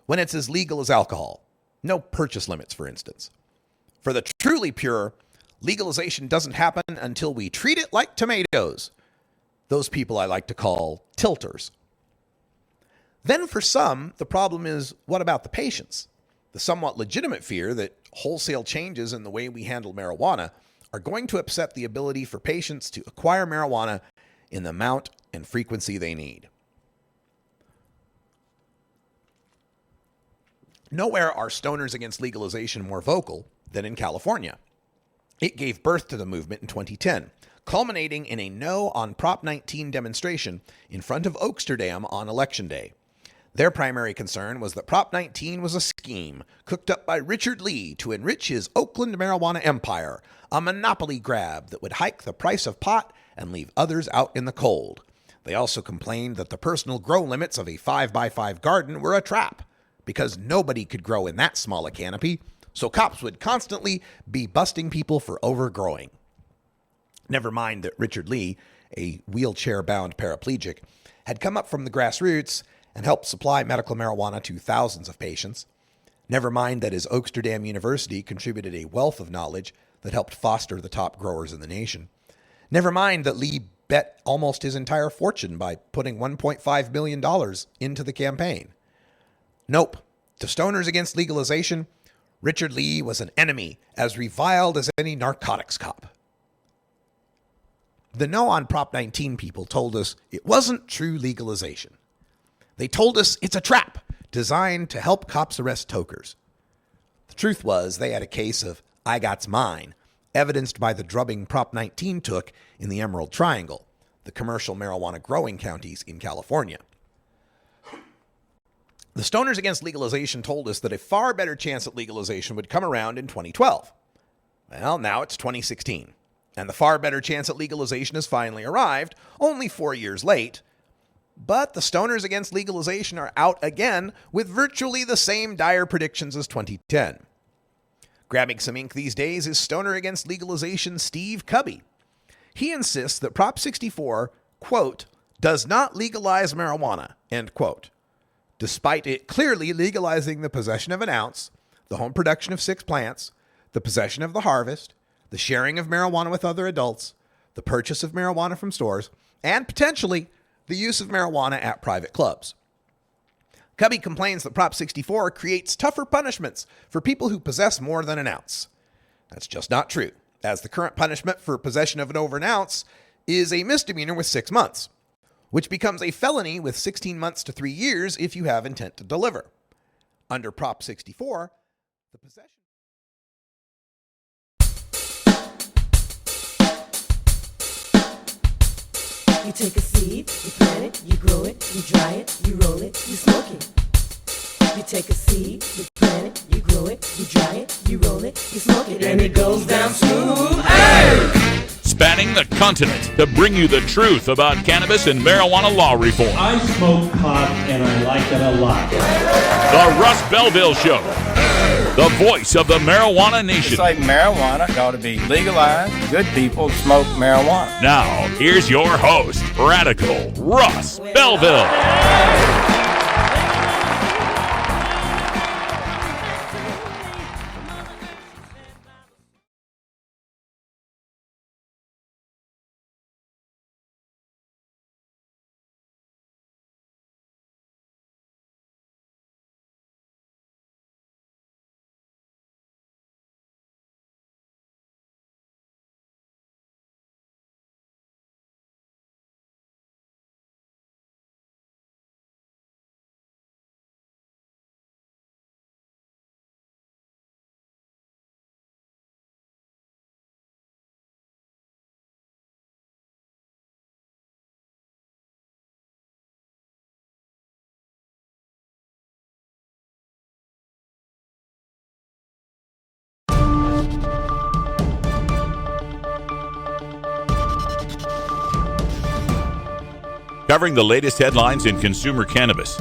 when it's as legal as alcohol. No purchase limits, for instance. For the truly pure, legalization doesn't happen until we treat it like tomatoes. Those people I like to call tilters. Then for some, the problem is, what about the patients? The somewhat legitimate fear that wholesale changes in the way we handle marijuana are going to upset the ability for patients to acquire marijuana in the amount and frequency they need. Nowhere are stoners against legalization more vocal than in California. It gave birth to the movement in 2010, culminating in a no on Prop 19 demonstration in front of Oaksterdam on Election Day. Their primary concern was that Prop 19 was a scheme cooked up by Richard Lee to enrich his Oakland marijuana empire, a monopoly grab that would hike the price of pot and leave others out in the cold. They also complained that the personal grow limits of a 5x5 garden were a trap, because nobody could grow in that small a canopy, so cops would constantly be busting people for overgrowing. Never mind that Richard Lee, a wheelchair-bound paraplegic, had come up from the grassroots and helped supply medical marijuana to thousands of patients. Never mind that his Oaksterdam University contributed a wealth of knowledge that helped foster the top growers in the nation. Never mind that Lee bet almost his entire fortune by putting $1.5 million into the campaign. Nope. To stoners against legalization, Richard Lee was an enemy as reviled as any narcotics cop. The no on Prop 19 people told us it wasn't true legalization. They told us it's a trap designed to help cops arrest tokers. The truth was they had a case of I got's mine, evidenced by the drubbing Prop 19 took in the Emerald Triangle, the commercial marijuana growing counties in California. The stoners against legalization told us that a far better chance at legalization would come around in 2012. Well, now it's 2016, and the far better chance at legalization has finally arrived, only 4 years late. But the stoners against legalization are out again with virtually the same dire predictions as 2010. Grabbing some ink these days is stoner against legalization Steve Cubby. He insists that Prop 64, quote, does not legalize marijuana, end quote, despite it clearly legalizing the possession of an ounce, the home production of 6 plants, the possession of the harvest, the sharing of marijuana with other adults, the purchase of marijuana from stores, and potentially the use of marijuana at private clubs. Cubby complains that Prop 64 creates tougher punishments for people who possess more than an ounce. That's just not true, as the current punishment for possession of over an ounce is a misdemeanor with 6 months, which becomes a felony with 16 months to 3 years if you have intent to deliver. Under Prop 64, the possession... You take a seed, you plant it, you grow it, you dry it, you roll it, you smoke it. You take a seed, you plant it, you grow it, you dry it, you roll it, you smoke it, and it goes down smooth. Hey! Spanning the continent to bring you the truth about cannabis and marijuana law reform. I smoke pot and I like it a lot. The Russ Belville Show. The voice of the marijuana nation. It's like marijuana ought to be legalized. Good people smoke marijuana. Now, here's your host, Radical Russ Belville. Covering the latest headlines in consumer cannabis,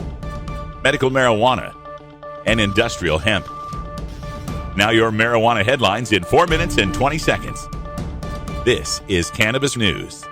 medical marijuana, and industrial hemp. Now your marijuana headlines in 4 minutes and 20 seconds. This is Cannabis News.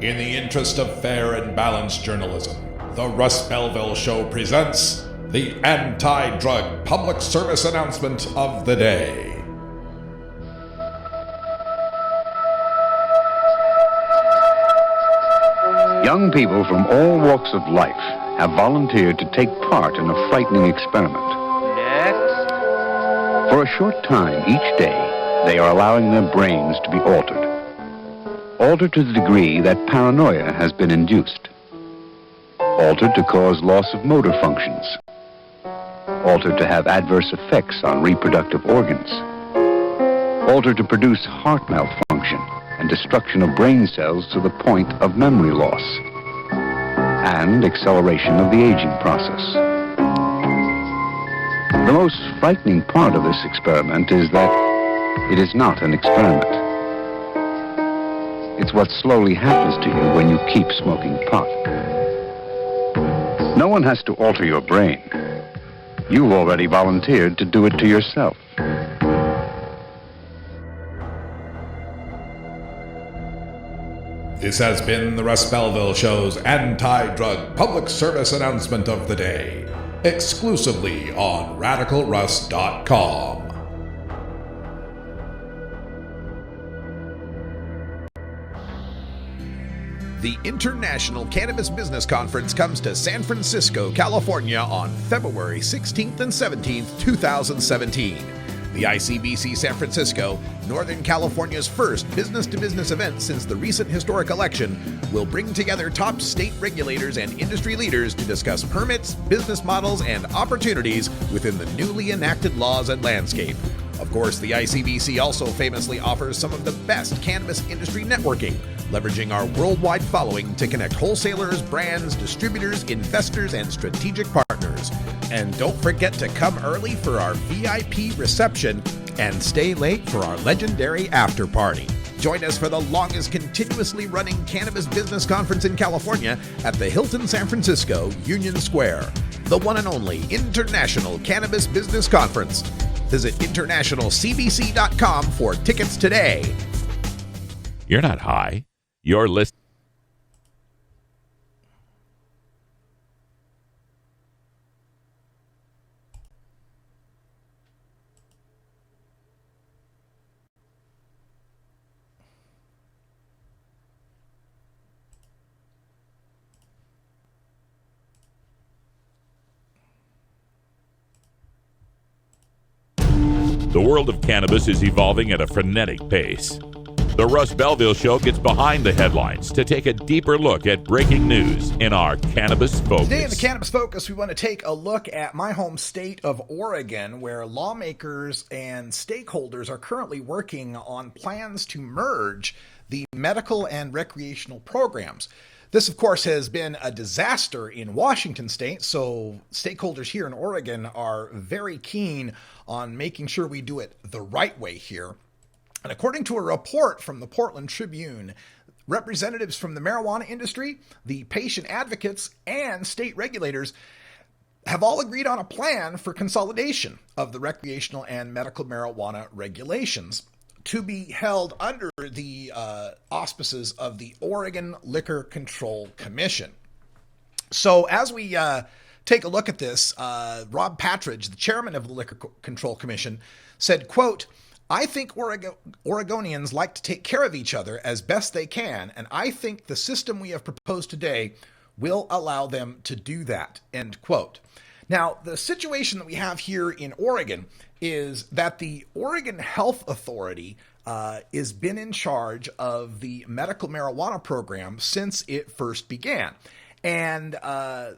In the interest of fair and balanced journalism, the Russ Belville Show presents the anti-drug public service announcement of the day. Young people from all walks of life have volunteered to take part in a frightening experiment. Next. For a short time each day, they are allowing their brains to be altered. Altered to the degree that paranoia has been induced. Altered to cause loss of motor functions. Altered to have adverse effects on reproductive organs. Altered to produce heart malfunction and destruction of brain cells to the point of memory loss. And acceleration of the aging process. The most frightening part of this experiment is that it is not an experiment. It's what slowly happens to you when you keep smoking pot. No one has to alter your brain. You've already volunteered to do it to yourself. This has been the Russ Belville Show's anti-drug public service announcement of the day, exclusively on RadicalRuss.com. The International Cannabis Business Conference comes to San Francisco, California on February 16th and 17th, 2017. The ICBC San Francisco, Northern California's first business-to-business event since the recent historic election, will bring together top state regulators and industry leaders to discuss permits, business models, and opportunities within the newly enacted laws and landscape. Of course, the ICBC also famously offers some of the best cannabis industry networking, leveraging our worldwide following to connect wholesalers, brands, distributors, investors, and strategic partners. And don't forget to come early for our VIP reception and stay late for our legendary after party. Join us for the longest continuously running cannabis business conference in California at the Hilton San Francisco, Union Square. The one and only International Cannabis Business Conference. Visit internationalcbc.com for tickets today. You're not high. You're listening. The world of cannabis is evolving at a frenetic pace. The Russ Belville Show gets behind the headlines to take a deeper look at breaking news in our Cannabis Focus. Today in the Cannabis Focus, we want to take a look at my home state of Oregon, where lawmakers and stakeholders are currently working on plans to merge the medical and recreational programs. This, of course, has been a disaster in Washington state, so stakeholders here in Oregon are very keen on making sure we do it the right way here. And according to a report from the Portland Tribune, representatives from the marijuana industry, the patient advocates, and state regulators have all agreed on a plan for consolidation of the recreational and medical marijuana regulations to be held under the auspices of the Oregon Liquor Control Commission. So as we take a look at this, Rob Patridge, the chairman of the Liquor Control Commission, said, quote, "I think Oregonians like to take care of each other as best they can, and I think the system we have proposed today will allow them to do that," end quote. Now, the situation that we have here in Oregon is that the Oregon Health Authority has been in charge of the medical marijuana program since it first began. And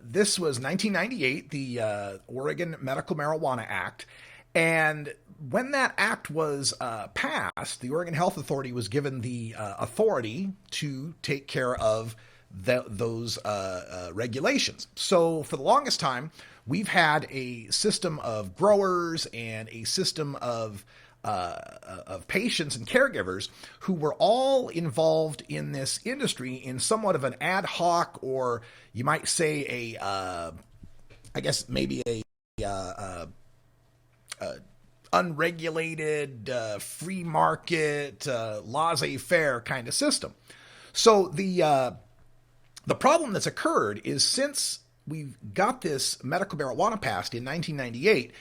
this was 1998, the Oregon Medical Marijuana Act. And when that act was passed, the Oregon Health Authority was given the authority to take care of those regulations. So for the longest time, we've had a system of growers and a system of patients and caregivers who were all involved in this industry in somewhat of an ad hoc, or you might say I guess maybe a unregulated, free market, laissez-faire kind of system. So the problem that's occurred is since we've got this medical marijuana passed in 1998,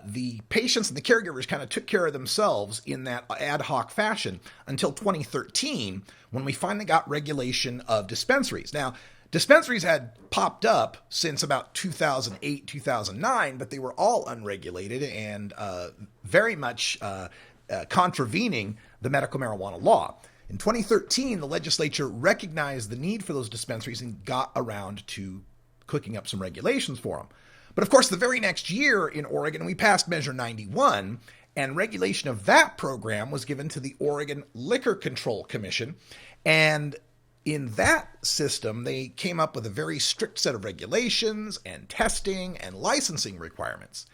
the patients and the caregivers kind of took care of themselves in that ad hoc fashion until 2013, when we finally got regulation of dispensaries. Now, dispensaries had popped up since about 2008, 2009, but they were all unregulated and very much contravening the medical marijuana law. In 2013, the legislature recognized the need for those dispensaries and got around to cooking up some regulations for them. But of course, the very next year in Oregon, we passed Measure 91, and regulation of that program was given to the Oregon Liquor Control Commission. And in that system, they came up with a very strict set of regulations and testing and licensing requirements.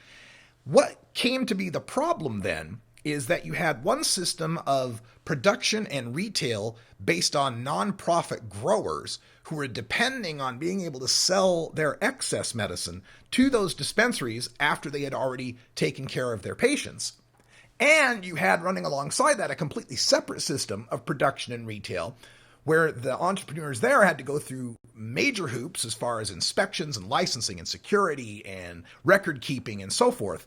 What came to be the problem then is that you had one system of production and retail based on nonprofit growers who were depending on being able to sell their excess medicine to those dispensaries after they had already taken care of their patients. And you had running alongside that a completely separate system of production and retail where the entrepreneurs there had to go through major hoops as far as inspections and licensing and security and record keeping and so forth.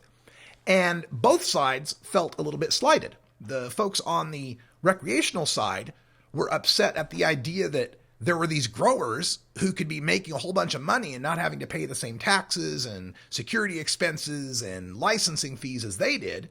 And both sides felt a little bit slighted. The folks on the recreational side were upset at the idea that there were these growers who could be making a whole bunch of money and not having to pay the same taxes and security expenses and licensing fees as they did.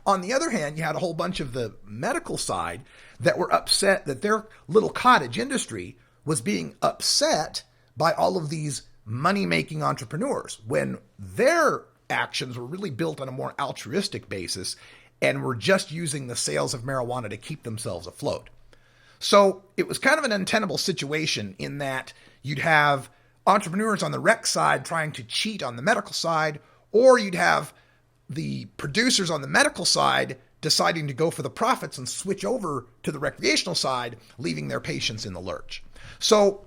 On the other hand, you had a whole bunch of the medical side that were upset that their little cottage industry was being upset by all of these money-making entrepreneurs when their actions were really built on a more altruistic basis and were just using the sales of marijuana to keep themselves afloat. So it was kind of an untenable situation in that you'd have entrepreneurs on the rec side trying to cheat on the medical side, or you'd have the producers on the medical side deciding to go for the profits and switch over to the recreational side, leaving their patients in the lurch. So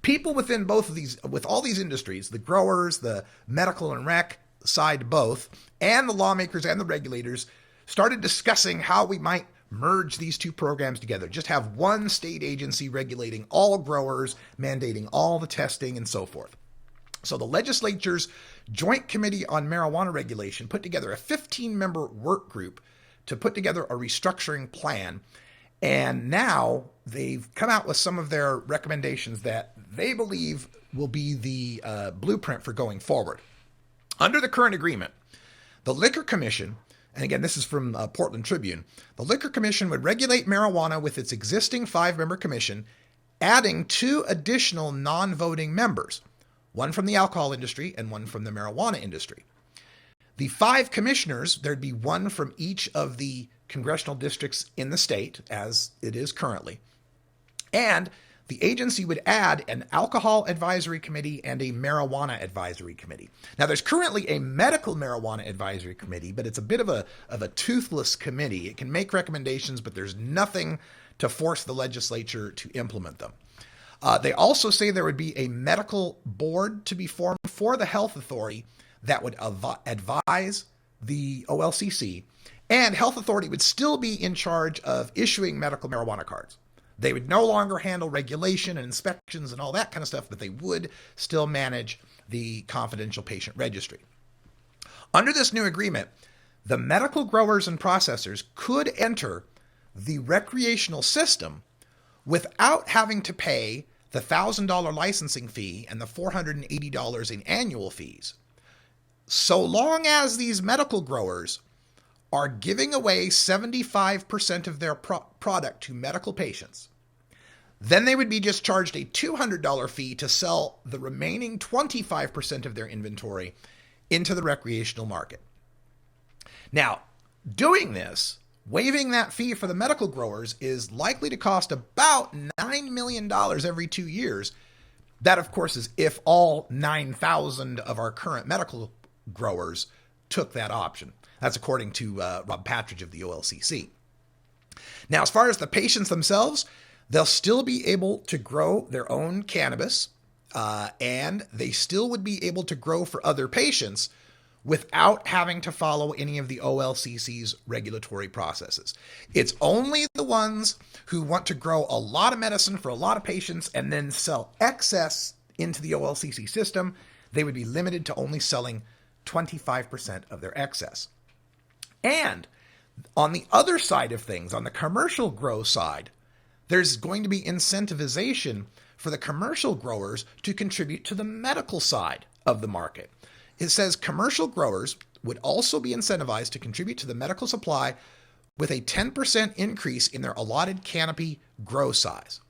people within both of these, with all these industries, the growers, the medical and rec side both, and the lawmakers and the regulators started discussing how we might merge these two programs together. Just have one state agency regulating all growers, mandating all the testing and so forth. So the legislature's Joint Committee on Marijuana Regulation put together a 15-member work group to put together a restructuring plan. And now they've come out with some of their recommendations that they believe will be the blueprint for going forward. Under the current agreement, the Liquor Commission, and again, this is from Portland Tribune, the Liquor Commission would regulate marijuana with its existing 5-member commission, adding 2 additional non-voting members, one from the alcohol industry and one from the marijuana industry. The 5 commissioners, there'd be one from each of the congressional districts in the state, as it is currently, and the agency would add an alcohol advisory committee and a marijuana advisory committee. Now, there's currently a medical marijuana advisory committee, but it's a bit of a toothless committee. It can make recommendations, but there's nothing to force the legislature to implement them. They also say there would be a medical board to be formed for the health authority that would advise the OLCC, and health authority would still be in charge of issuing medical marijuana cards. They would no longer handle regulation and inspections and all that kind of stuff, but they would still manage the confidential patient registry. Under this new agreement, the medical growers and processors could enter the recreational system without having to pay the $1,000 licensing fee and the $480 in annual fees, so long as these medical growers are giving away 75% of their product to medical patients. Then they would be just charged a $200 fee to sell the remaining 25% of their inventory into the recreational market. Now, doing this, waiving that fee for the medical growers, is likely to cost about $9 million every 2 years. That, of course, is if all 9,000 of our current medical growers took that option. That's according to Rob Patridge of the OLCC. Now, as far as the patients themselves, they'll still be able to grow their own cannabis, and they still would be able to grow for other patients without having to follow any of the OLCC's regulatory processes. It's only the ones who want to grow a lot of medicine for a lot of patients and then sell excess into the OLCC system. They would be limited to only selling 25% of their excess. And on the other side of things, on the commercial grow side, there's going to be incentivization for the commercial growers to contribute to the medical side of the market. It says commercial growers would also be incentivized to contribute to the medical supply with a 10% increase in their allotted canopy grow size.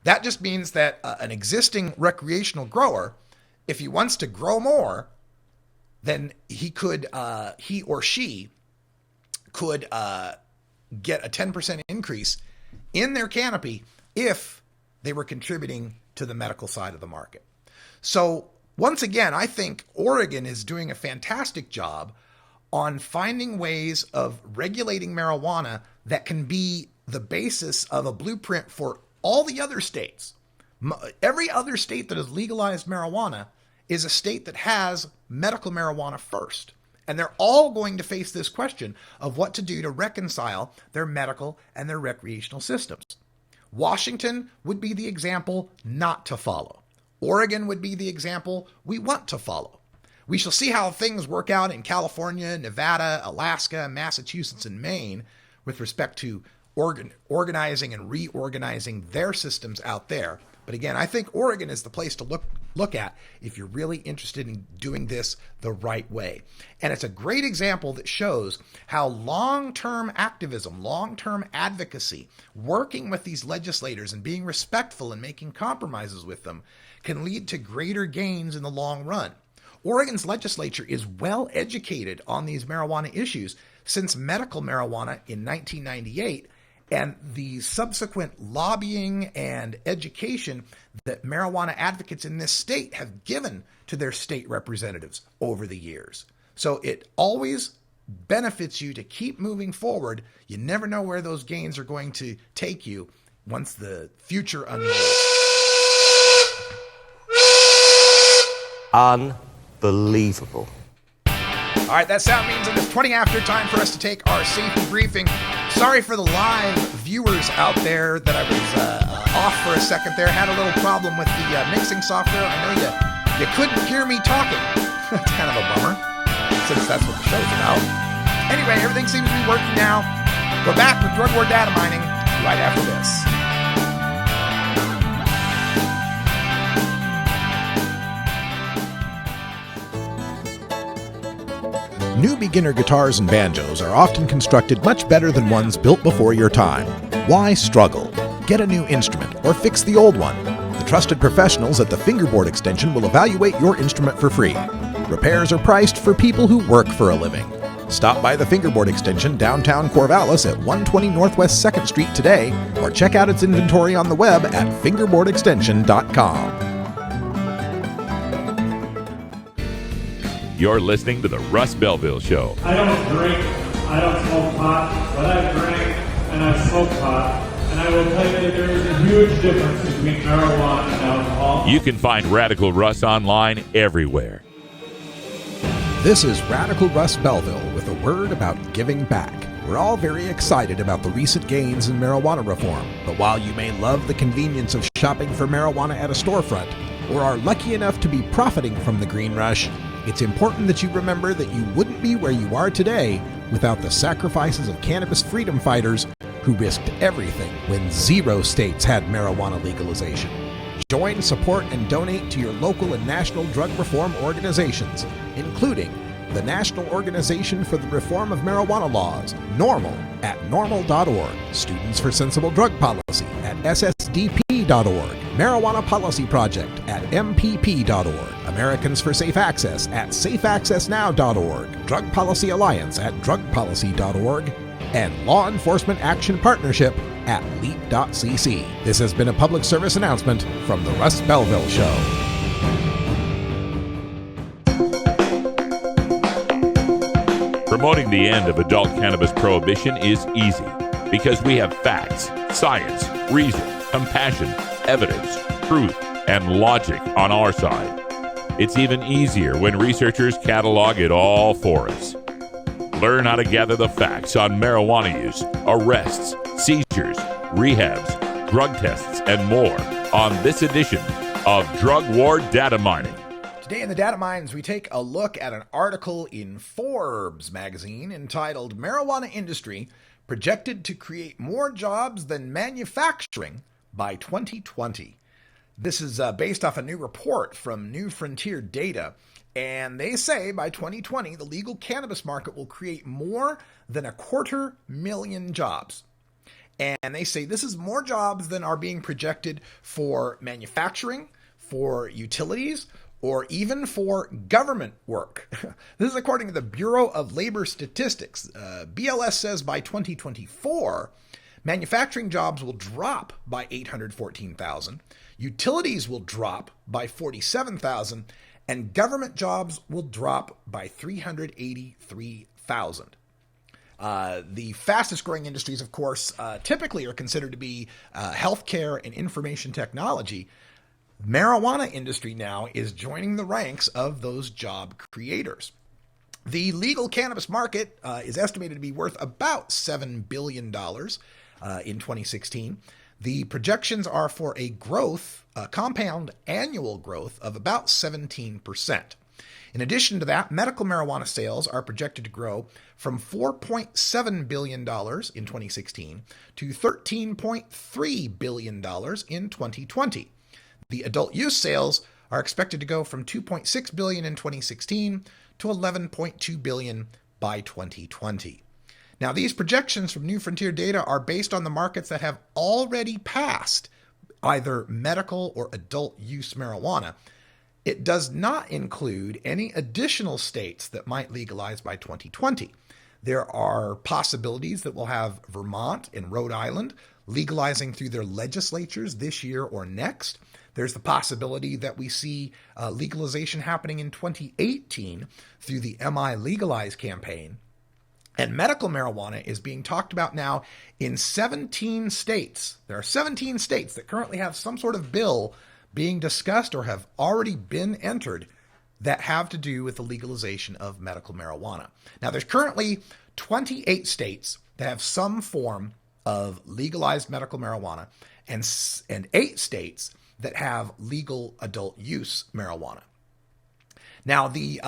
That just means that an existing recreational grower, if he wants to grow more, then he or she could get a 10% increase in their canopy if they were contributing to the medical side of the market. So once again, I think Oregon is doing a fantastic job on finding ways of regulating marijuana that can be the basis of a blueprint for all the other states. Every other state that has legalized marijuana is a state that has medical marijuana first. And they're all going to face this question of what to do to reconcile their medical and their recreational systems. Washington would be the example not to follow. Oregon would be the example we want to follow. We shall see how things work out in California, Nevada, Alaska, Massachusetts, and Maine with respect to organizing and reorganizing their systems out there. But again, I think Oregon is the place to look at if you're really interested in doing this the right way. And it's a great example that shows how long-term activism, long-term advocacy, working with these legislators and being respectful and making compromises with them can lead to greater gains in the long run. Oregon's legislature is well educated on these marijuana issues since medical marijuana in 1998 and the subsequent lobbying and education that marijuana advocates in this state have given to their state representatives over the years. So it always benefits you to keep moving forward. You never know where those gains are going to take you once the future unfolds. Unbelievable. All right, that sound means it is 20 after, time for us to take our safety briefing. Sorry for the live viewers out there that I was off for a second there. Had a little problem with the mixing software. I know you couldn't hear me talking. It's kind of a bummer, since that's what the show's about. Anyway, everything seems to be working now. We're back with drug war data mining right after this. New beginner guitars and banjos are often constructed much better than ones built before your time. Why struggle? Get a new instrument or fix the old one. The trusted professionals at the Fingerboard Extension will evaluate your instrument for free. Repairs are priced for people who work for a living. Stop by the Fingerboard Extension downtown Corvallis at 120 Northwest 2nd Street today or check out its inventory on the web at fingerboardextension.com. You're listening to the Russ Belville Show. I don't drink, I don't smoke pot, but I drink and I smoke pot. And I will tell you that there is a huge difference between marijuana and alcohol. You can find Radical Russ online everywhere. This is Radical Russ Belville with a word about giving back. We're all very excited about the recent gains in marijuana reform, but while you may love the convenience of shopping for marijuana at a storefront, or are lucky enough to be profiting from the green rush, it's important that you remember that you wouldn't be where you are today without the sacrifices of cannabis freedom fighters who risked everything when 0 states had marijuana legalization. Join, support, and donate to your local and national drug reform organizations, including the National Organization for the Reform of Marijuana Laws, NORML, at normal.org, Students for Sensible Drug Policy at ssdp.org, Marijuana Policy Project at mpp.org, Americans for Safe Access at safeaccessnow.org, Drug Policy Alliance at drugpolicy.org, and Law Enforcement Action Partnership at leap.cc. This has been a public service announcement from the Russ Belville Show. Promoting the end of adult cannabis prohibition is easy because we have facts, science, reason, compassion, evidence, truth, and logic on our side. It's even easier when researchers catalog it all for us. Learn how to gather the facts on marijuana use, arrests, seizures, rehabs, drug tests, and more on this edition of Drug War Data Mining. Today in the Data Mines, we take a look at an article in Forbes magazine entitled Marijuana Industry Projected to Create More Jobs Than Manufacturing by 2020. This is based off a new report from New Frontier Data, and they say by 2020, the legal cannabis market will create more than 250,000 jobs. And they say this is more jobs than are being projected for manufacturing, for utilities, or even for government work. This is according to the Bureau of Labor Statistics. BLS says by 2024, manufacturing jobs will drop by 814,000, utilities will drop by 47,000, and government jobs will drop by 383,000. The fastest growing industries, of course, typically are considered to be healthcare and information technology. Marijuana industry now is joining the ranks of those job creators. The legal cannabis market is estimated to be worth about $7 billion in 2016. The projections are for a growth, compound annual growth of about 17%. In addition to that, medical marijuana sales are projected to grow from $4.7 billion in 2016 to $13.3 billion in 2020. The adult use sales are expected to go from $2.6 billion in 2016 to $11.2 billion by 2020. Now, these projections from New Frontier Data are based on the markets that have already passed either medical or adult use marijuana. It does not include any additional states that might legalize by 2020. There are possibilities that we'll have Vermont and Rhode Island legalizing through their legislatures this year or next. There's the possibility that we see legalization happening in 2018 through the MI Legalize campaign. And medical marijuana is being talked about now in 17 states. There are 17 states that currently have some sort of bill being discussed or have already been entered that have to do with the legalization of medical marijuana. Now, there's currently 28 states that have some form of legalized medical marijuana and 8 states that have legal adult use marijuana. Now, the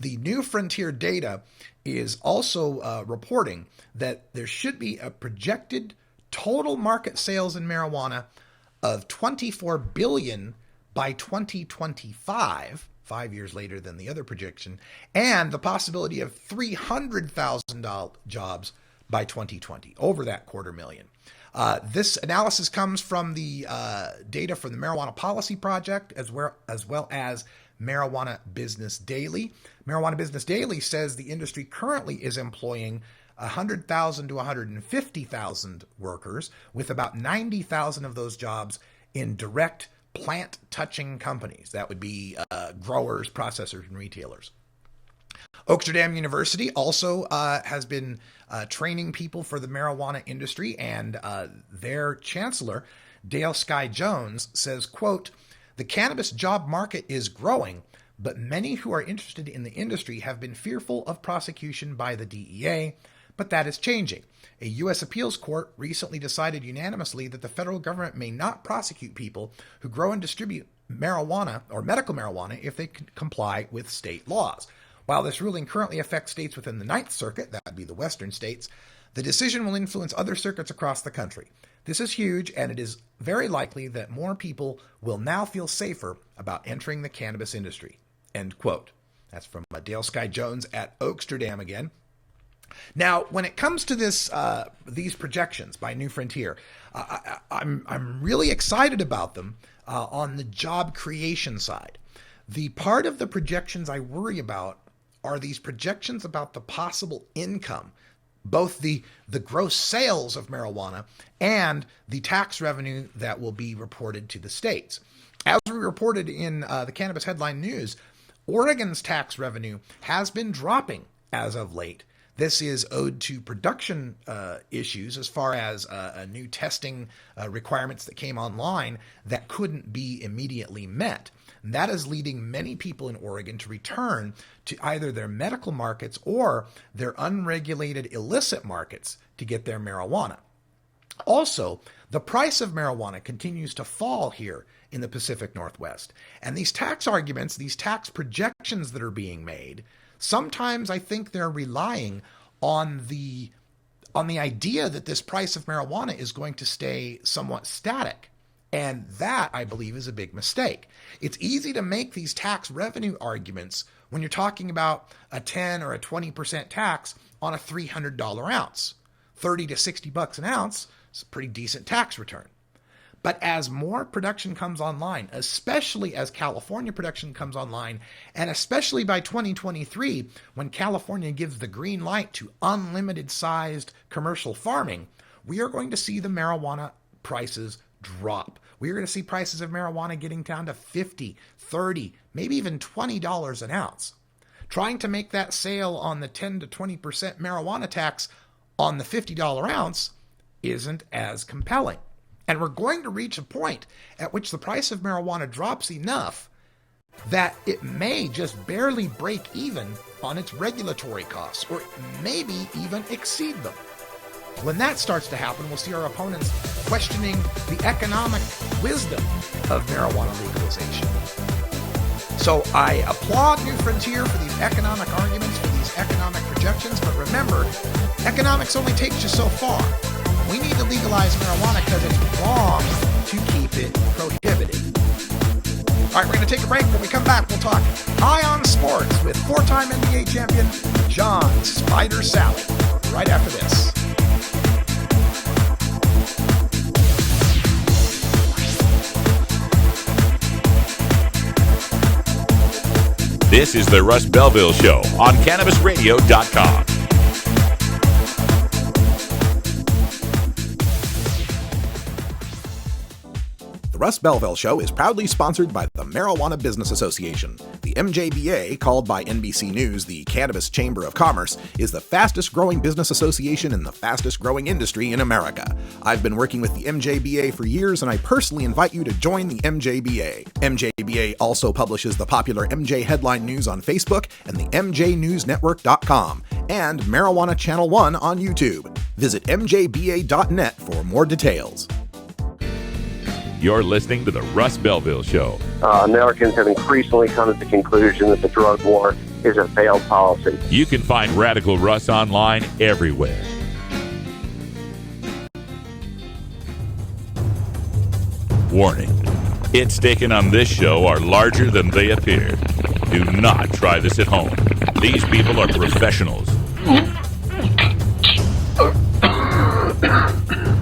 New Frontier Data is also reporting that there should be a projected total market sales in marijuana of $24 billion by 2025, 5 years later than the other projection, and the possibility of 300,000 jobs by 2020, over that 250,000. This analysis comes from the data from the Marijuana Policy Project as well as Marijuana Business Daily. Marijuana Business Daily says the industry currently is employing 100,000 to 150,000 workers, with about 90,000 of those jobs in direct plant-touching companies. That would be growers, processors, and retailers. Oaksterdam University also has been training people for the marijuana industry, and their chancellor, Dale Sky Jones, says, quote, "The cannabis job market is growing, but many who are interested in the industry have been fearful of prosecution by the DEA, but that is changing. A U.S. appeals court recently decided unanimously that the federal government may not prosecute people who grow and distribute marijuana or medical marijuana if they comply with state laws. While this ruling currently affects states within the Ninth Circuit, that would be the western states, the decision will influence other circuits across the country. This is huge, and it is very likely that more people will now feel safer about entering the cannabis industry." End quote. That's from Dale Sky Jones at Oaksterdam again. Now, when it comes to this, these projections by New Frontier, I'm really excited about them on the job creation side. The part of the projections I worry about are these projections about the possible income, both the gross sales of marijuana and the tax revenue that will be reported to the states. As we reported in the Cannabis Headline News, Oregon's tax revenue has been dropping as of late. this is owed to production issues as far as new testing requirements that came online that couldn't be immediately met. And that is leading many people in Oregon to return to either their medical markets or their unregulated illicit markets to get their marijuana. Also, the price of marijuana continues to fall here in the Pacific Northwest. And these tax arguments, these tax projections that are being made, sometimes I think they're relying on the idea that this price of marijuana is going to stay somewhat static. And that, I believe, is a big mistake. It's easy to make these tax revenue arguments when you're talking about a 10 or a 20% tax on a $300 ounce. 30 to 60 bucks an ounce is a pretty decent tax return. But as more production comes online, especially as California production comes online, and especially by 2023, when California gives the green light to unlimited sized commercial farming, we are going to see the marijuana prices drop. We're going to see prices of marijuana getting down to $50, $30, maybe even $20 an ounce. Trying to make that sale on the 10 to 20% marijuana tax on the $50 ounce isn't as compelling. And we're going to reach a point at which the price of marijuana drops enough that it may just barely break even on its regulatory costs, or maybe even exceed them. When that starts to happen, we'll see our opponents questioning the economic wisdom of marijuana legalization. So I applaud New Frontier for these economic arguments, for these economic projections, but remember, economics only takes you so far. We need to legalize marijuana because it's wrong to keep it prohibited. All right, we're going to take a break. When we come back, we'll talk High on Sports with four-time NBA champion John Spider Salley right after this. This is the Russ Belville Show on cannabisradio.com. The Russ Belville Show is proudly sponsored by the Marijuana Business Association. The MJBA, called by NBC News the Cannabis Chamber of Commerce, is the fastest growing business association in the fastest growing industry in America. I've been working with the MJBA for years, and I personally invite you to join the MJBA. MJBA also publishes the popular MJ Headline News on Facebook and the MJNewsNetwork.com and Marijuana Channel 1 on YouTube. Visit mjba.net for more details. You're listening to the Russ Belville Show. Americans have increasingly come to the conclusion that the drug war is a failed policy. You can find Radical Russ online everywhere. Warning. Hits taken on this show are larger than they appear. Do not try this at home. These people are professionals.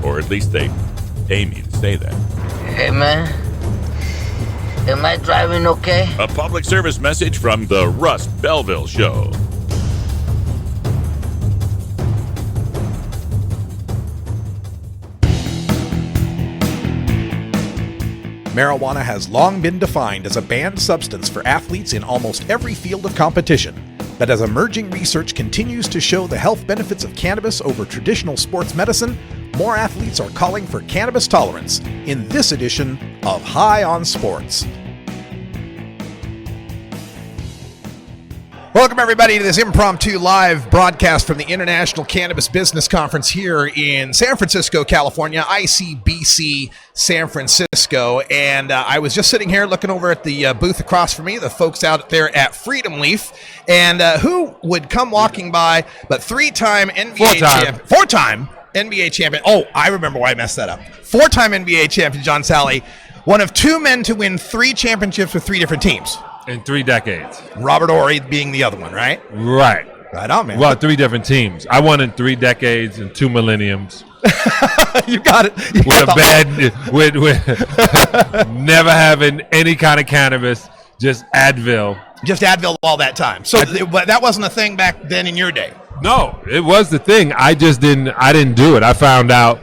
Or at least they aim you to say that. Hey, man. Am I driving okay? A public service message from the Russ Belville Show. Marijuana has long been defined as a banned substance for athletes in almost every field of competition. But as emerging research continues to show the health benefits of cannabis over traditional sports medicine, more athletes are calling for cannabis tolerance in this edition of High on Sports. Welcome, everybody, to this impromptu live broadcast from the International Cannabis Business Conference here in San Francisco, California, ICBC San Francisco. And I was just sitting here looking over at the booth across from me, the folks out there at Freedom Leaf. And who would come walking by but three-time NBA champion. Four-time NBA champion. Oh, I remember why I messed that up. Four-time NBA champion John Salley, one of two men to win three championships with three different teams. In 3 decades. Robert Horry being the other one, right? Right. Right on, man. Well, 3 different teams. I won in 3 decades and 2 millenniums. You got it. With never having any kind of cannabis, just Advil. Just Advil all that time. So that wasn't a thing back then in your day. No, it was the thing. I didn't do it. I found out.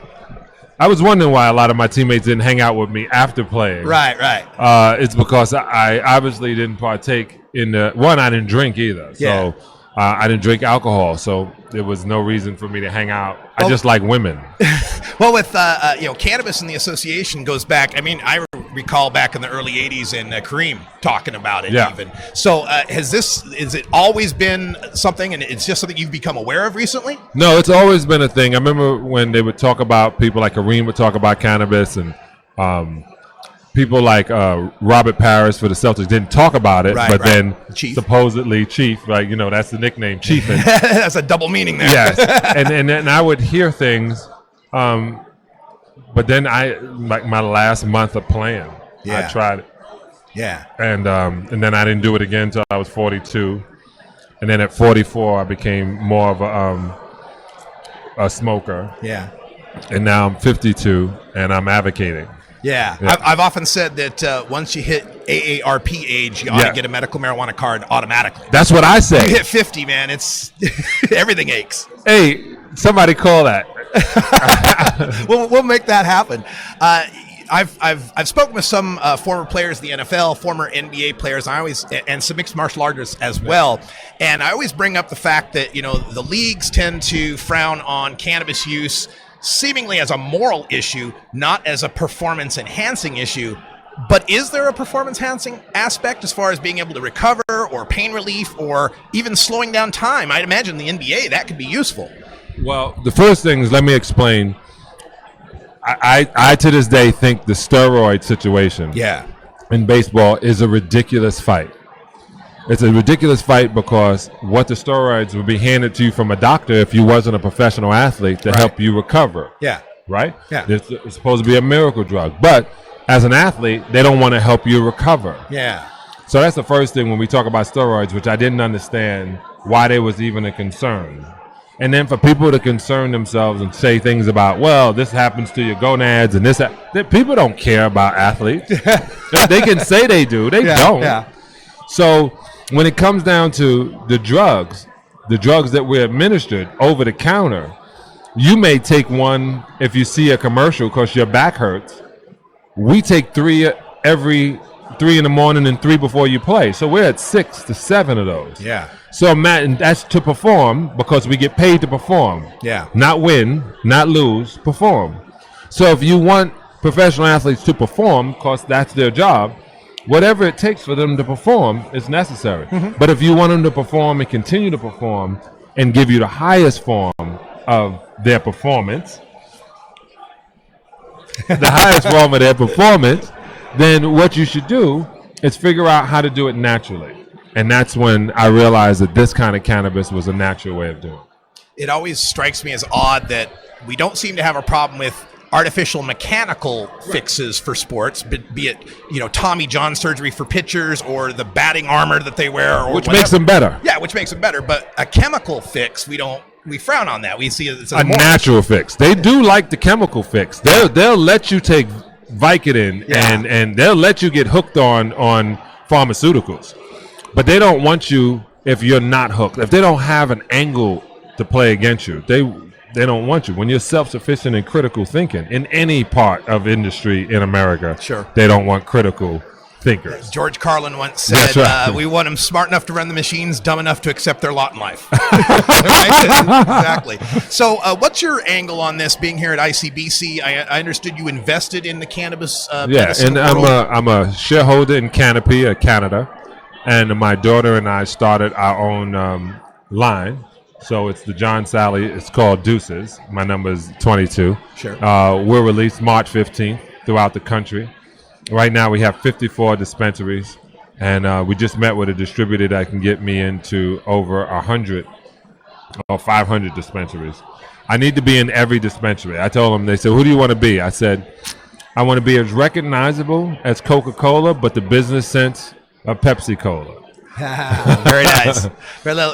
I was wondering why a lot of my teammates didn't hang out with me after playing. Right. It's because I obviously didn't partake in I didn't drink either. Yeah. So I didn't drink alcohol, so there was no reason for me to hang out. I just like women. Well, with cannabis and the association goes back. I mean, I recall back in the early '80s and Kareem talking about it. Yeah. Even so, has it always been something, and it's just something you've become aware of recently? No, it's always been a thing. I remember when they would talk about, people like Kareem would talk about cannabis, and people like Robert Parrish for the Celtics didn't talk about it, but then Chief. Supposedly Chief, like, that's the nickname, Chief. That's a double meaning there. Yes, and then I would hear things, but then like my last month of playing, I tried it. Yeah. And then I didn't do it again until I was 42, and then at 44 I became more of a smoker. Yeah. And now I'm 52 and I'm advocating. Yeah. I've often said that once you hit AARP age, you ought to get a medical marijuana card automatically. That's what I say. You hit 50, man, it's everything aches. Hey, somebody call that. We'll make that happen. I've spoken with some former players in the NFL, former NBA players, and some mixed martial artists as well. And I always bring up the fact that the leagues tend to frown on cannabis use seemingly as a moral issue, not as a performance enhancing issue. But is there a performance enhancing aspect as far as being able to recover or pain relief or even slowing down time? I'd imagine the NBA, that could be useful. Well, the first thing is, let me explain. I to this day think the steroid situation in baseball is a ridiculous fight. It's a ridiculous fight because what the steroids would be handed to you from a doctor if you wasn't a professional athlete to help you recover. Yeah. Right? Yeah. It's supposed to be a miracle drug. But as an athlete, they don't want to help you recover. Yeah. So that's the first thing when we talk about steroids, which I didn't understand why there was even a concern. And then for people to concern themselves and say things about, well, this happens to your gonads and this, people don't care about athletes. They can say they do. They don't. Yeah. So when it comes down to the drugs that we're administered over the counter, you may take one if you see a commercial because your back hurts. We take 3 every 3 in the morning and 3 before you play. So we're at 6 to 7 of those. Yeah. So Matt, and that's to perform because we get paid to perform. Yeah. Not win, not lose, perform. So if you want professional athletes to perform, because that's their job, whatever it takes for them to perform is necessary. Mm-hmm. But if you want them to perform and continue to perform and give you the highest form of their performance, then what you should do is figure out how to do it naturally. And that's when I realized that this kind of cannabis was a natural way of doing it. It always strikes me as odd that we don't seem to have a problem with artificial mechanical fixes for sports, be it Tommy John surgery for pitchers or the batting armor that they wear, or which makes them better. Yeah, which makes them better. But a chemical fix, we frown on that. We see it as a natural fix. They do like the chemical fix. They'll let you take Vicodin and they'll let you get hooked on pharmaceuticals. But they don't want you if you're not hooked. If they don't have an angle to play against you, they don't want you. When you're self-sufficient and critical thinking in any part of industry in America, they don't want critical thinkers. George Carlin once said, we want them smart enough to run the machines, dumb enough to accept their lot in life. Exactly. So what's your angle on this, being here at ICBC? I understood you invested in the cannabis medicine world. I'm a shareholder in Canopy, Canada. And my daughter and I started our own line. So it's the John Salley. It's called Deuces. My number is 22. Sure. We're released March 15th throughout the country. Right now we have 54 dispensaries. And we just met with a distributor that can get me into over 100 or 500 dispensaries. I need to be in every dispensary. I told them, they said, who do you want to be? I said, I want to be as recognizable as Coca-Cola, but the business sense of Pepsi-Cola. Very nice.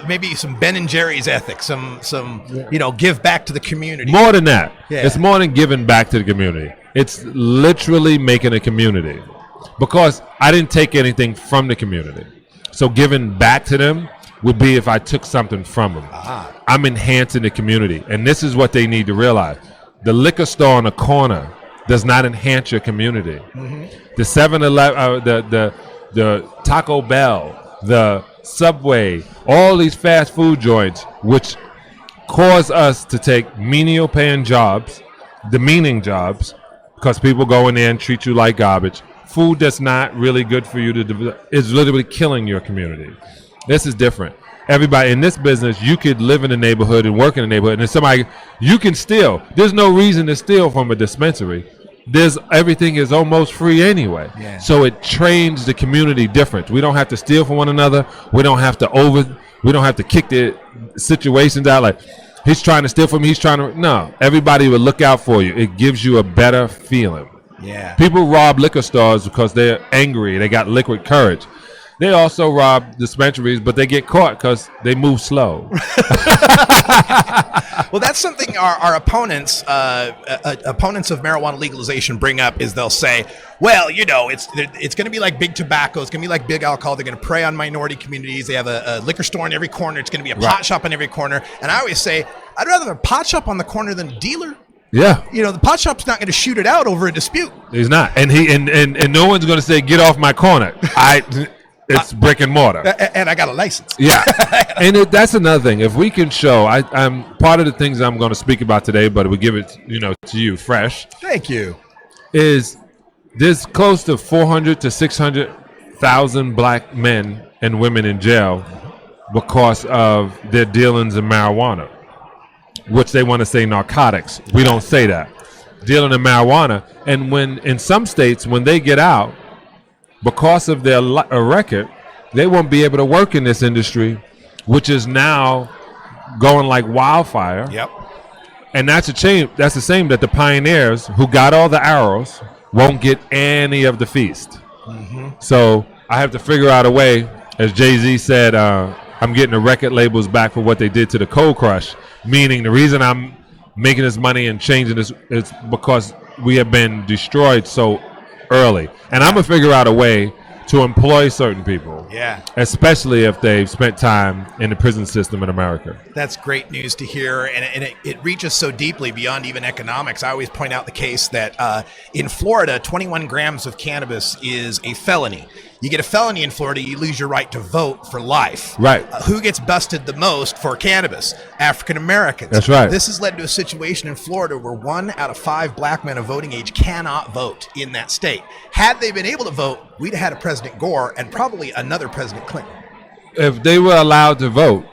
Maybe some Ben and Jerry's ethics, some give back to the community. More than that. Yeah. It's more than giving back to the community. It's literally making a community. Because I didn't take anything from the community. So giving back to them would be if I took something from them. I'm enhancing the community. And this is what they need to realize. The liquor store on the corner does not enhance your community. Mm-hmm. The 7-Eleven, the Taco Bell, the Subway, all these fast food joints, which cause us to take menial paying jobs, demeaning jobs, because people go in there and treat you like garbage. Food that's not really good for you is literally killing your community. This is different. Everybody in this business, you could live in the neighborhood and work in the neighborhood, and if somebody, you can steal. There's no reason to steal from a dispensary. Everything is almost free anyway. Yeah. So it trains the community different. We don't have to steal from one another. We don't have to kick the situations out like he's trying to steal from me. No, everybody will look out for you. It gives you a better feeling. Yeah. People rob liquor stores because they're angry. They got liquid courage. They also rob dispensaries, but they get caught because they move slow. Well, that's something our opponents, opponents of marijuana legalization bring up is they'll say, well, you know, it's going to be like big tobacco. It's going to be like big alcohol. They're going to prey on minority communities. They have a liquor store in every corner. It's going to be a pot shop in every corner. And I always say, I'd rather have a pot shop on the corner than a dealer. Yeah. You know, the pot shop's not going to shoot it out over a dispute. He's not. And and no one's going to say, get off my corner. It's brick and mortar. And I got a license. Yeah. And that's another thing. If we can show, I'm part of the things I'm going to speak about today, but we give it, to you fresh. Thank you. Is there's close to 400 to 600,000 black men and women in jail because of their dealings in marijuana, which they want to say narcotics. We don't say that. Dealing in marijuana. And in some states, when they get out, because of their record, they won't be able to work in this industry, which is now going like wildfire. Yep. And that's a shame. That's the same that the pioneers who got all the arrows won't get any of the feast. Mm-hmm. So I have to figure out a way, as Jay-Z said, I'm getting the record labels back for what they did to the Cold Crush, meaning the reason I'm making this money and changing this is because we have been destroyed so early. And I'm going to figure out a way to employ certain people. Yeah. Especially if they've spent time in the prison system in America. That's great news to hear. And it reaches so deeply beyond even economics. I always point out the case that in Florida, 21 grams of cannabis is a felony. You get a felony in Florida, you lose your right to vote for life. Right. Who gets busted the most for cannabis? African Americans. That's right. This has led to a situation in Florida where 1 out of 5 black men of voting age cannot vote in that state. Had they been able to vote, we'd have had a President Gore and probably another President Clinton. If they were allowed to vote,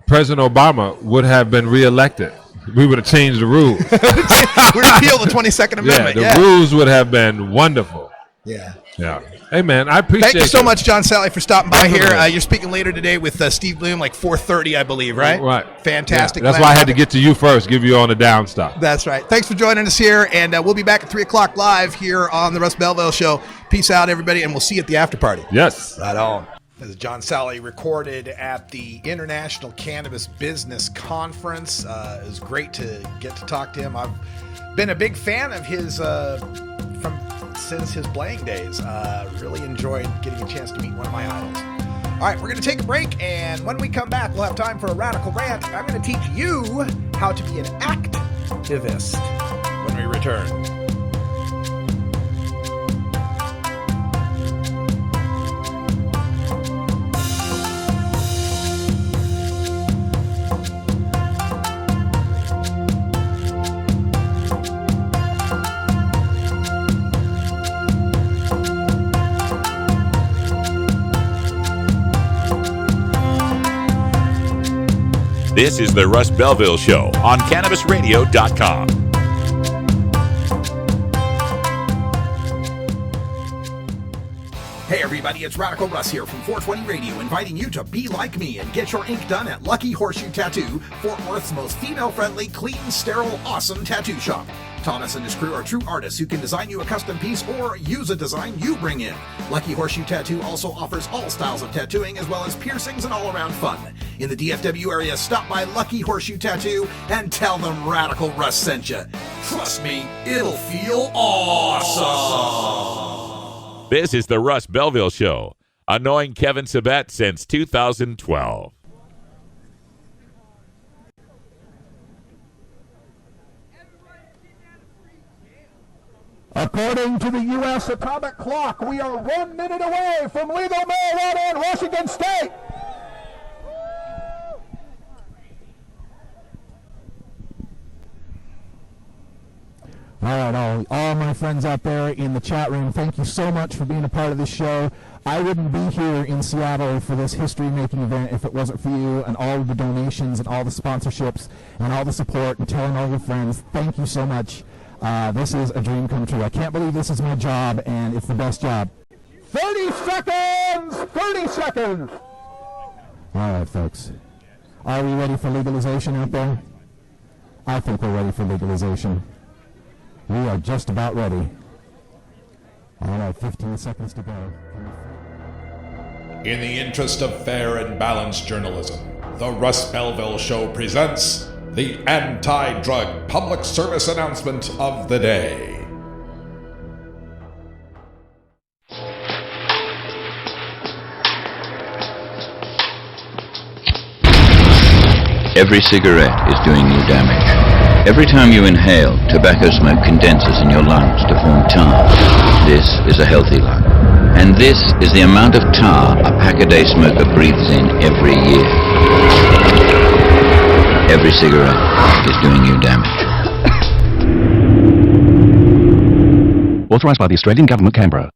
President Obama would have been reelected. We would have changed the rules. We repeal the 22nd Amendment. The rules would have been wonderful. Yeah. Yeah. Hey, man, I appreciate it. Thank you so much, John Salley, for stopping by here. You're speaking later today with Steve Bloom, like 4:30, I believe, right? Right. Fantastic. Yeah. That's why I had to get to you first, give you on the down stuff. That's right. Thanks for joining us here, and we'll be back at 3 o'clock live here on the Russ Belville Show. Peace out, everybody, and we'll see you at the after party. Yes. Right on. This is John Salley, recorded at the International Cannabis Business Conference. It was great to get to talk to him. I've been a big fan of his since his playing days. Really enjoyed getting a chance to meet one of my idols. All right, we're going to take a break, and when we come back, we'll have time for a radical rant. I'm going to teach you how to be an activist when we return. This is the Russ Belville Show on CannabisRadio.com. Hey everybody, it's Radical Russ here from 420 Radio, inviting you to be like me and get your ink done at Lucky Horseshoe Tattoo, Fort Worth's most female-friendly, clean, sterile, awesome tattoo shop. Thomas and his crew are true artists who can design you a custom piece or use a design you bring in. Lucky Horseshoe Tattoo also offers all styles of tattooing as well as piercings and all-around fun. In the DFW area, stop by Lucky Horseshoe Tattoo and tell them Radical Russ sent you. Trust me, it'll feel awesome. This is the Russ Belville Show, annoying Kevin Sabet since 2012. According to the U.S. atomic clock, we are 1 minute away from legal marijuana in Washington State. All right, all my friends out there in the chat room, thank you so much for being a part of this show. I wouldn't be here in Seattle for this history-making event if it wasn't for you and all of the donations and all the sponsorships and all the support and telling all your friends. Thank you so much. This is a dream come true. I can't believe this is my job, and it's the best job. 30 seconds! 30 seconds! All right, folks. Are we ready for legalization out there? I think we're ready for legalization. We are just about ready. All right, 15 seconds to go. In the interest of fair and balanced journalism, the Russ Belville Show presents the anti-drug public service announcement of the day. Every cigarette is doing you damage. Every time you inhale, tobacco smoke condenses in your lungs to form tar. This is a healthy lung. And this is the amount of tar a pack-a-day smoker breathes in every year. Every cigarette is doing you damage. Authorised by the Australian Government, Canberra.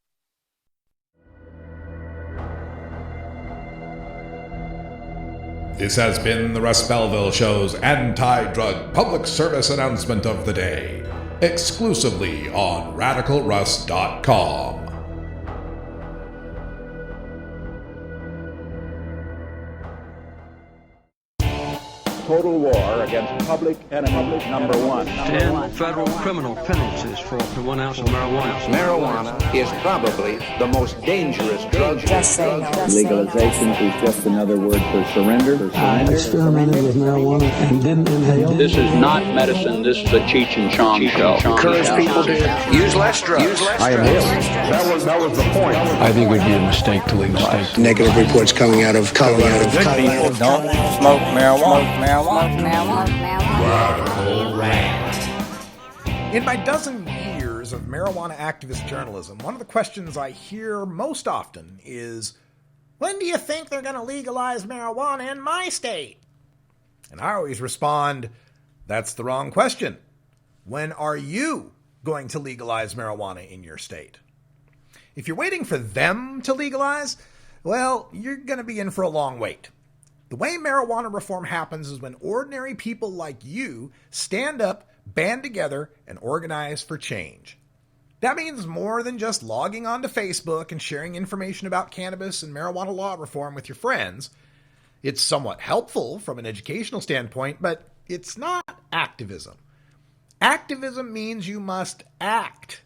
This has been the Russ Belville Show's anti-drug public service announcement of the day, exclusively on RadicalRuss.com. Total war against public enemy number one. 10 federal criminal penalties for up to 1 ounce of marijuana. Marijuana is probably the most dangerous drug. Legalization is just another word for surrender. I experimented with marijuana and didn't inhale. This is not medicine. This is a Cheech and Chong show. Encourage people to use less drugs. I am ill. That was the point. I think it would be a mistake to legalize. Negative reports coming out of Colorado. People don't smoke marijuana. Radical Rant. In my dozen years of marijuana activist journalism, one of the questions I hear most often is, when do you think they're going to legalize marijuana in my state? And I always respond, that's the wrong question. When are you going to legalize marijuana in your state? If you're waiting for them to legalize, well, you're going to be in for a long wait. The way marijuana reform happens is when ordinary people like you stand up, band together, and organize for change. That means more than just logging onto Facebook and sharing information about cannabis and marijuana law reform with your friends. It's somewhat helpful from an educational standpoint, but it's not activism. Activism means you must act.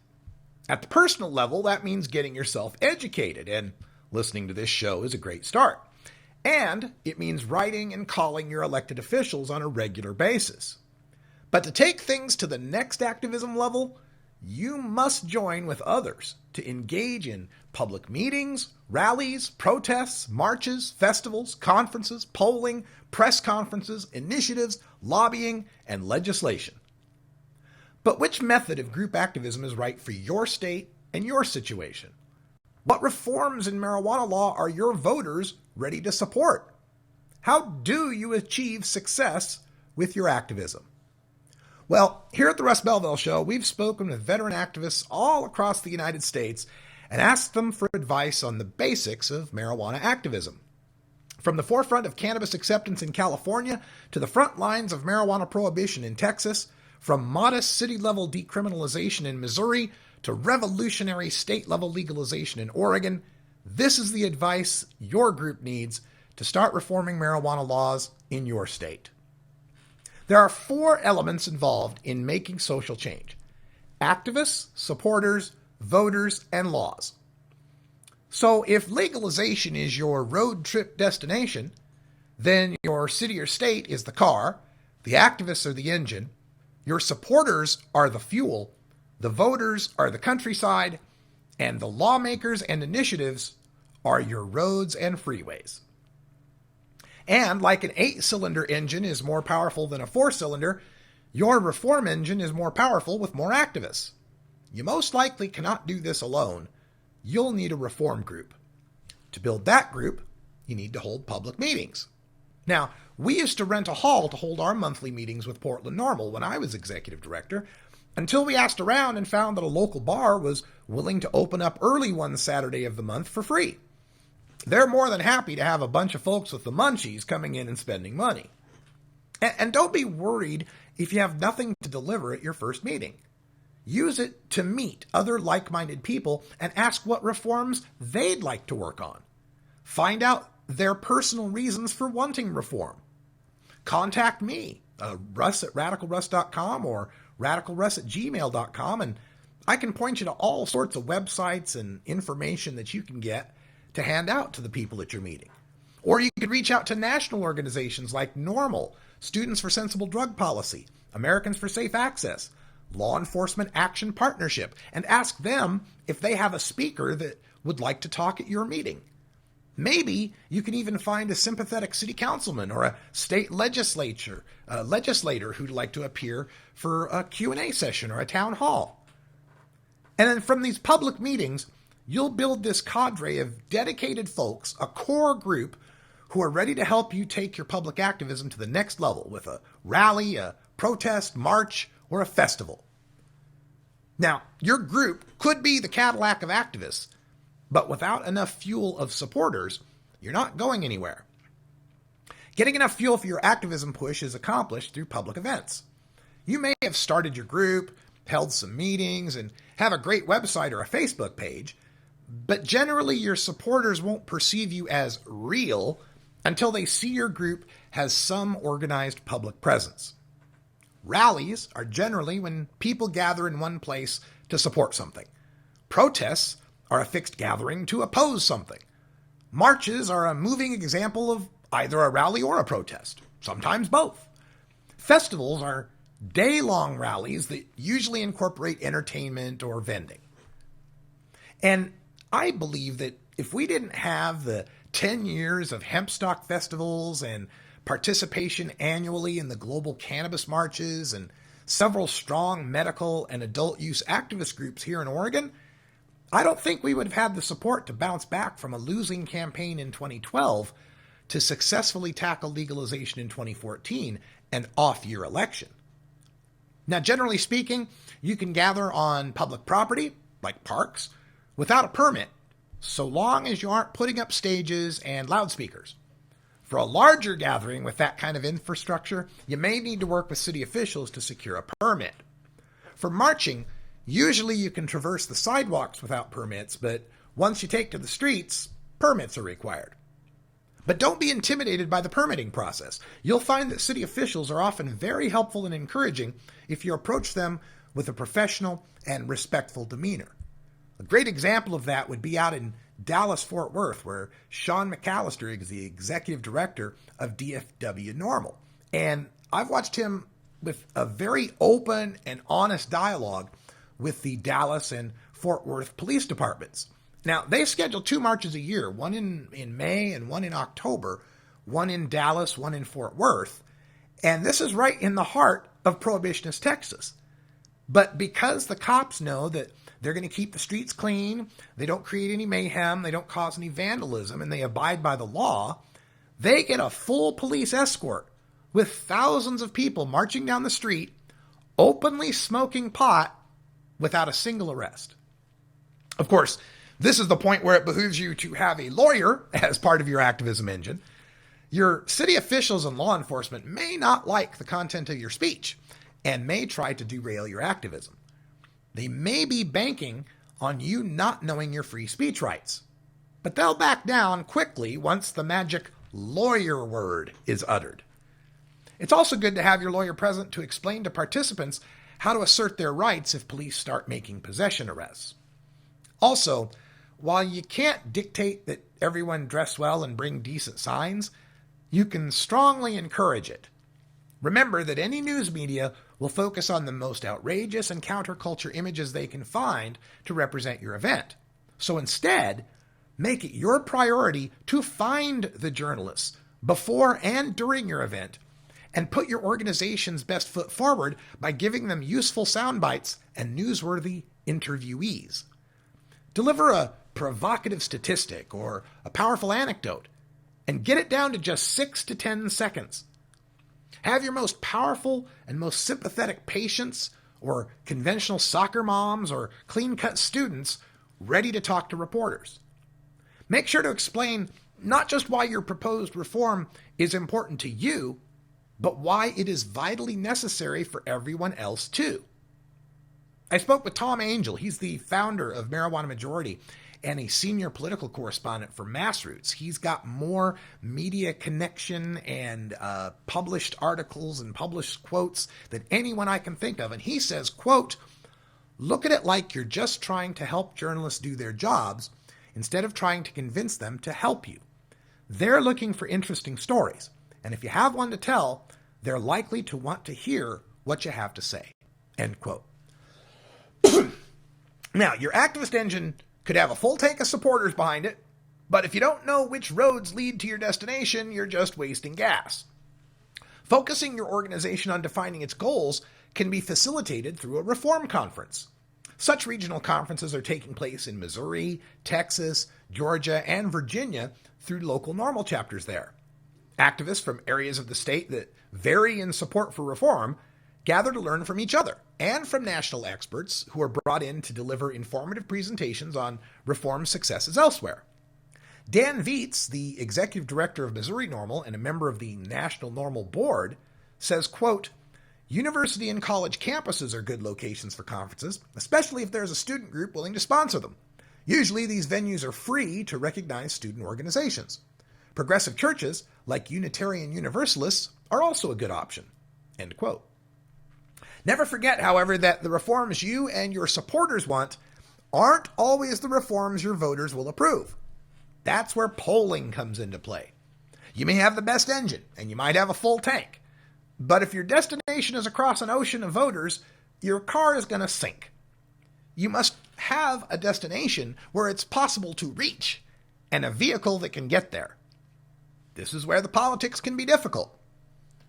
At the personal level, that means getting yourself educated, and listening to this show is a great start. And it means writing and calling your elected officials on a regular basis. But to take things to the next activism level, you must join with others to engage in public meetings, rallies, protests, marches, festivals, conferences, polling, press conferences, initiatives, lobbying, and legislation. But which method of group activism is right for your state and your situation? What reforms in marijuana law are your voters ready to support? How do you achieve success with your activism? Well, here at the Russ Belville Show, we've spoken with veteran activists all across the United States and asked them for advice on the basics of marijuana activism. From the forefront of cannabis acceptance in California to the front lines of marijuana prohibition in Texas, from modest city-level decriminalization in Missouri to revolutionary state-level legalization in Oregon, this is the advice your group needs to start reforming marijuana laws in your state. There are 4 elements involved in making social change: activists, supporters, voters, and laws. So if legalization is your road trip destination, then your city or state is the car, the activists are the engine, your supporters are the fuel, the voters are the countryside, and the lawmakers and initiatives are your roads and freeways. And like an 8-cylinder engine is more powerful than a 4-cylinder, your reform engine is more powerful with more activists. You most likely cannot do this alone. You'll need a reform group. To build that group, you need to hold public meetings. Now, we used to rent a hall to hold our monthly meetings with Portland Normal when I was executive director, until we asked around and found that a local bar was willing to open up early one Saturday of the month for free. They're more than happy to have a bunch of folks with the munchies coming in and spending money. And don't be worried if you have nothing to deliver at your first meeting. Use it to meet other like-minded people and ask what reforms they'd like to work on. Find out their personal reasons for wanting reform. Contact me, Russ at radicalruss.com or radicalruss@gmail.com, and I can point you to all sorts of websites and information that you can get to hand out to the people at your meeting. Or you could reach out to national organizations like NORML, Students for Sensible Drug Policy, Americans for Safe Access, Law Enforcement Action Partnership, and ask them if they have a speaker that would like to talk at your meeting. Maybe you can even find a sympathetic city councilman or a state legislator who'd like to appear for a Q&A session or a town hall. And then from these public meetings, you'll build this cadre of dedicated folks, a core group who are ready to help you take your public activism to the next level with a rally, a protest, march, or a festival. Now, your group could be the Cadillac of activists, but without enough fuel of supporters, you're not going anywhere. Getting enough fuel for your activism push is accomplished through public events. You may have started your group, held some meetings, and have a great website or a Facebook page, but generally your supporters won't perceive you as real until they see your group has some organized public presence. Rallies are generally when people gather in one place to support something. Protests are a fixed gathering to oppose something. Marches are a moving example of either a rally or a protest, sometimes both. Festivals are day-long rallies that usually incorporate entertainment or vending. And I believe that if we didn't have the 10 years of hemp stock festivals and participation annually in the global cannabis marches and several strong medical and adult use activist groups here in Oregon, I don't think we would have had the support to bounce back from a losing campaign in 2012 to successfully tackle legalization in 2014, an off-year election. Now, generally speaking, you can gather on public property, like parks, without a permit, so long as you aren't putting up stages and loudspeakers. For a larger gathering with that kind of infrastructure, you may need to work with city officials to secure a permit. For marching, usually you can traverse the sidewalks without permits, but once you take to the streets, permits are required. But don't be intimidated by the permitting process. You'll find that city officials are often very helpful and encouraging if you approach them with a professional and respectful demeanor. A great example of that would be out in Dallas-Fort Worth, where Sean McAllister is the executive director of DFW Normal. And I've watched him with a very open and honest dialogue with the Dallas and Fort Worth police departments. Now, they schedule 2 marches a year, one in May and one in October, one in Dallas, one in Fort Worth. And this is right in the heart of Prohibitionist Texas. But because the cops know that they're going to keep the streets clean, they don't create any mayhem, they don't cause any vandalism, and they abide by the law, they get a full police escort with thousands of people marching down the street, openly smoking pot without a single arrest. Of course, this is the point where it behooves you to have a lawyer as part of your activism engine. Your city officials and law enforcement may not like the content of your speech and may try to derail your activism. They may be banking on you not knowing your free speech rights, but they'll back down quickly once the magic lawyer word is uttered. It's also good to have your lawyer present to explain to participants how to assert their rights if police start making possession arrests. Also, while you can't dictate that everyone dress well and bring decent signs, you can strongly encourage it. Remember that any news media will focus on the most outrageous and counterculture images they can find to represent your event. So instead, make it your priority to find the journalists before and during your event and put your organization's best foot forward by giving them useful sound bites and newsworthy interviewees. Deliver a provocative statistic or a powerful anecdote and get it down to just 6 to 10 seconds. Have your most powerful and most sympathetic patients or conventional soccer moms or clean-cut students ready to talk to reporters. Make sure to explain not just why your proposed reform is important to you, but why it is vitally necessary for everyone else too. I spoke with Tom Angel. He's the founder of Marijuana Majority and a senior political correspondent for Massroots. He's got more media connection and published articles and published quotes than anyone I can think of. And he says, quote, "Look at it like you're just trying to help journalists do their jobs instead of trying to convince them to help you. They're looking for interesting stories. And if you have one to tell, they're likely to want to hear what you have to say." End quote. Now, your activist engine could have a full tank of supporters behind it, but if you don't know which roads lead to your destination, you're just wasting gas. Focusing your organization on defining its goals can be facilitated through a reform conference. Such regional conferences are taking place in Missouri, Texas, Georgia, and Virginia through local normal chapters there. Activists from areas of the state that vary in support for reform gather to learn from each other and from national experts who are brought in to deliver informative presentations on reform successes elsewhere. Dan Vietz, the executive director of Missouri Normal and a member of the National Normal Board, says, quote, "University and college campuses are good locations for conferences, especially if there's a student group willing to sponsor them. Usually these venues are free to recognize student organizations. Progressive churches, like Unitarian Universalists, are also a good option." End quote. Never forget, however, that the reforms you and your supporters want aren't always the reforms your voters will approve. That's where polling comes into play. You may have the best engine, and you might have a full tank, but if your destination is across an ocean of voters, your car is going to sink. You must have a destination where it's possible to reach, and a vehicle that can get there. This is where the politics can be difficult.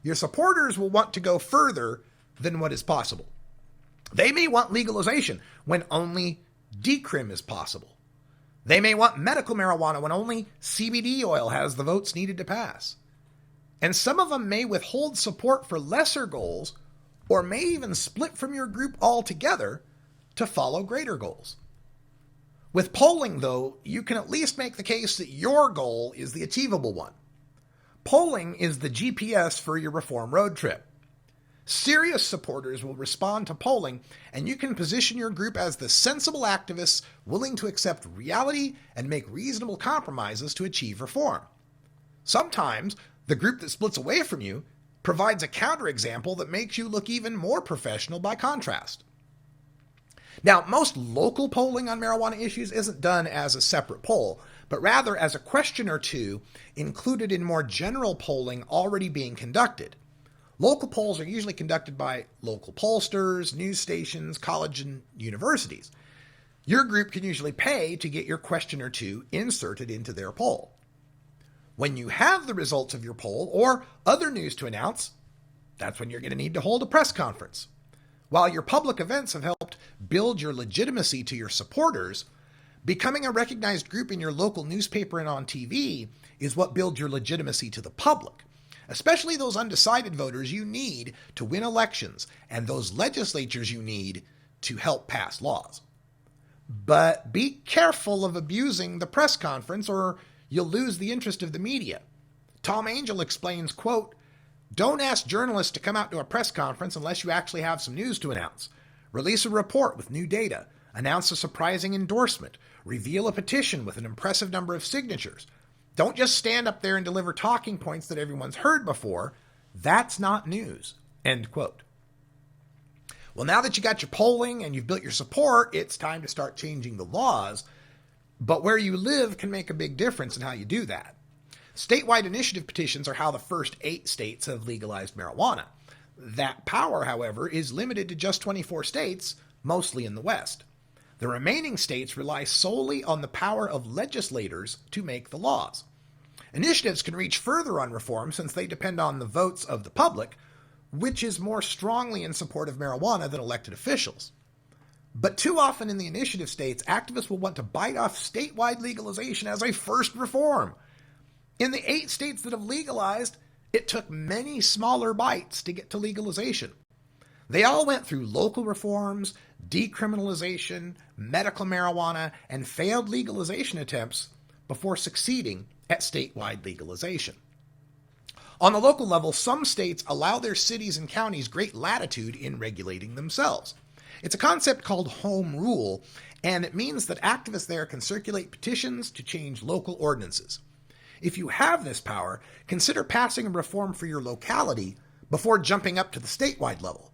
Your supporters will want to go further than what is possible. They may want legalization when only decrim is possible. They may want medical marijuana when only CBD oil has the votes needed to pass. And some of them may withhold support for lesser goals or may even split from your group altogether to follow greater goals. With polling, though, you can at least make the case that your goal is the achievable one. Polling is the GPS for your reform road trip. Serious supporters will respond to polling, and you can position your group as the sensible activists willing to accept reality and make reasonable compromises to achieve reform. Sometimes, the group that splits away from you provides a counterexample that makes you look even more professional by contrast. Now, most local polling on marijuana issues isn't done as a separate poll, but rather as a question or two included in more general polling already being conducted. Local polls are usually conducted by local pollsters, news stations, colleges, and universities. Your group can usually pay to get your question or two inserted into their poll. When you have the results of your poll or other news to announce, that's when you're going to need to hold a press conference. While your public events have helped build your legitimacy to your supporters, becoming a recognized group in your local newspaper and on TV is what builds your legitimacy to the public, especially those undecided voters you need to win elections and those legislatures you need to help pass laws. But be careful of abusing the press conference or you'll lose the interest of the media. Tom Angel explains, quote, "Don't ask journalists to come out to a press conference unless you actually have some news to announce. Release a report with new data, announce a surprising endorsement, reveal a petition with an impressive number of signatures. Don't just stand up there and deliver talking points that everyone's heard before. That's not news." End quote. Well, now that you got your polling and you've built your support, it's time to start changing the laws. But where you live can make a big difference in how you do that. Statewide initiative petitions are how the first 8 states have legalized marijuana. That power, however, is limited to just 24 states, mostly in the West. The remaining states rely solely on the power of legislators to make the laws. Initiatives can reach further on reform since they depend on the votes of the public, which is more strongly in support of marijuana than elected officials. But too often in the initiative states, activists will want to bite off statewide legalization as a first reform. In the 8 states that have legalized, it took many smaller bites to get to legalization. They all went through local reforms, decriminalization, medical marijuana, and failed legalization attempts before succeeding at statewide legalization. On the local level, some states allow their cities and counties great latitude in regulating themselves. It's a concept called home rule, and it means that activists there can circulate petitions to change local ordinances. If you have this power, consider passing a reform for your locality before jumping up to the statewide level.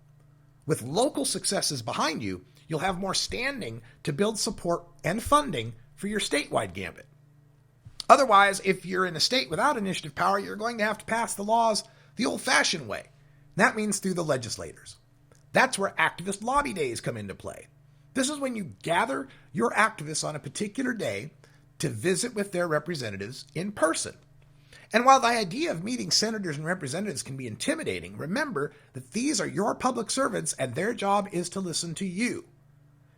With local successes behind you, you'll have more standing to build support and funding for your statewide gambit. Otherwise, if you're in a state without initiative power, you're going to have to pass the laws the old-fashioned way. That means through the legislators. That's where activist lobby days come into play. This is when you gather your activists on a particular day to visit with their representatives in person. And while the idea of meeting senators and representatives can be intimidating, remember that these are your public servants and their job is to listen to you.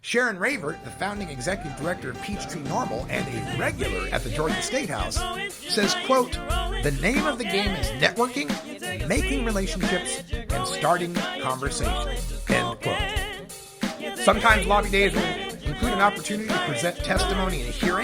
Sharon Ravert, the founding executive director of Peachtree Normal and a regular at the Georgia State House, says, quote, "The name of the game is networking, making relationships, and starting conversations," end quote. Sometimes lobby days will include an opportunity to present testimony in a hearing